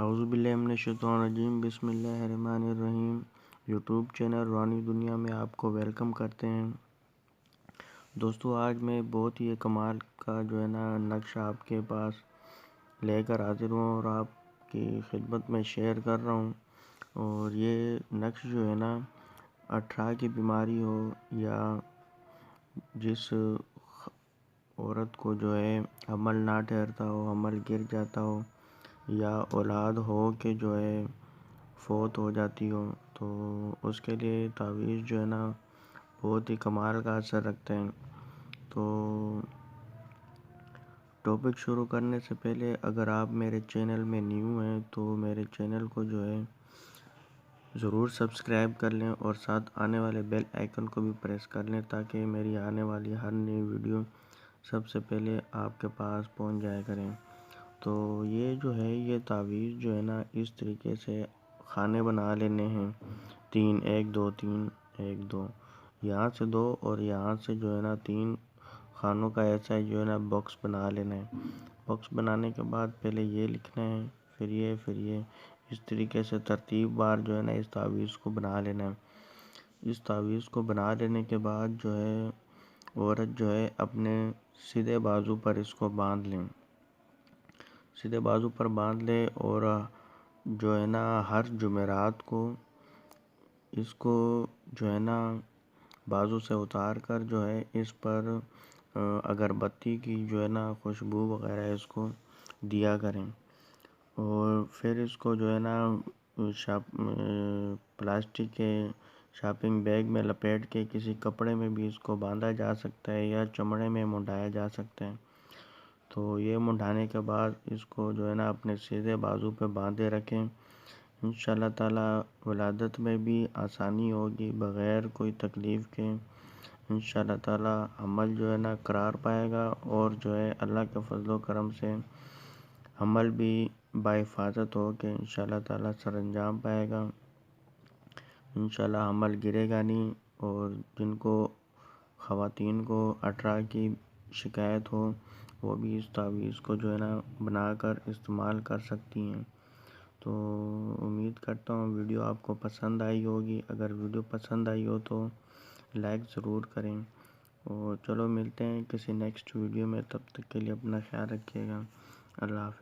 اعوذ باللہ من الشیطان الرجیم، بسم اللہ الرحمن الرحیم۔ یوٹیوب چینل روحانی دنیا میں آپ کو ویلکم کرتے ہیں۔ دوستو، آج میں بہت ہی کمال کا نقشہ آپ کے پاس لے کر حاضر ہوں اور آپ کی خدمت میں شیئر کر رہا ہوں۔ اور یہ نقش اٹھارہ کی بیماری ہو یا جس عورت کو حمل نہ ٹھہرتا ہو، حمل گر جاتا ہو، یا اولاد ہو کہ فوت ہو جاتی ہو، تو اس کے لیے تعویذ بہت ہی کمال کا اثر رکھتے ہیں۔ تو ٹاپک شروع کرنے سے پہلے اگر آپ میرے چینل میں نیو ہیں تو میرے چینل کو ضرور سبسکرائب کر لیں اور ساتھ آنے والے بیل آئیکن کو بھی پریس کر لیں تاکہ میری آنے والی ہر نئی ویڈیو سب سے پہلے آپ کے پاس پہنچ جایا کریں۔ تو یہ تعویذ اس طریقے سے خانے بنا لینے ہیں، 3 1 2 3 1 2، یہاں سے 2 اور یہاں سے 3 خانوں کا ایسا باکس بنا لینا ہے۔ باکس بنانے کے بعد پہلے یہ لکھنا ہے، پھر یہ اس طریقے سے ترتیب بار اس تعویذ کو بنا لینا ہے۔ اس تعویذ کو بنا لینے کے بعد عورت اپنے سیدھے بازو پر اس کو باندھ لیں، سیدھے بازو پر باندھ لے اور ہر جمعرات کو اس کو بازو سے اتار کر اس پر اگربتی کی خوشبو وغیرہ اس کو دیا کریں، اور پھر اس کو پلاسٹک کے شاپنگ بیگ میں لپیٹ کے کسی کپڑے میں بھی اس کو باندھا جا سکتا ہے یا چمڑے میں منڈایا جا سکتا ہے۔ تو یہ منڈانے کے بعد اس کو اپنے سیدھے بازو پہ باندھے رکھیں۔ انشاءاللہ تعالی ولادت میں بھی آسانی ہوگی، بغیر کوئی تکلیف کے انشاءاللہ تعالی حمل قرار پائے گا، اور اللہ کے فضل و کرم سے حمل بھی بحفاظت ہو کے انشاءاللہ تعالی سر انجام پائے گا۔ انشاءاللہ حمل گرے گا نہیں، اور جن کو خواتین کو 18 کی شکایت ہو وہ بھی اس تعویذ کو بنا کر استعمال کر سکتی ہیں۔ تو امید کرتا ہوں ویڈیو آپ کو پسند آئی ہوگی۔ اگر ویڈیو پسند آئی ہو تو لائک ضرور کریں، اور چلو ملتے ہیں کسی نیکسٹ ویڈیو میں، تب تک کے لیے اپنا خیال رکھیے گا۔ اللہ حافظ۔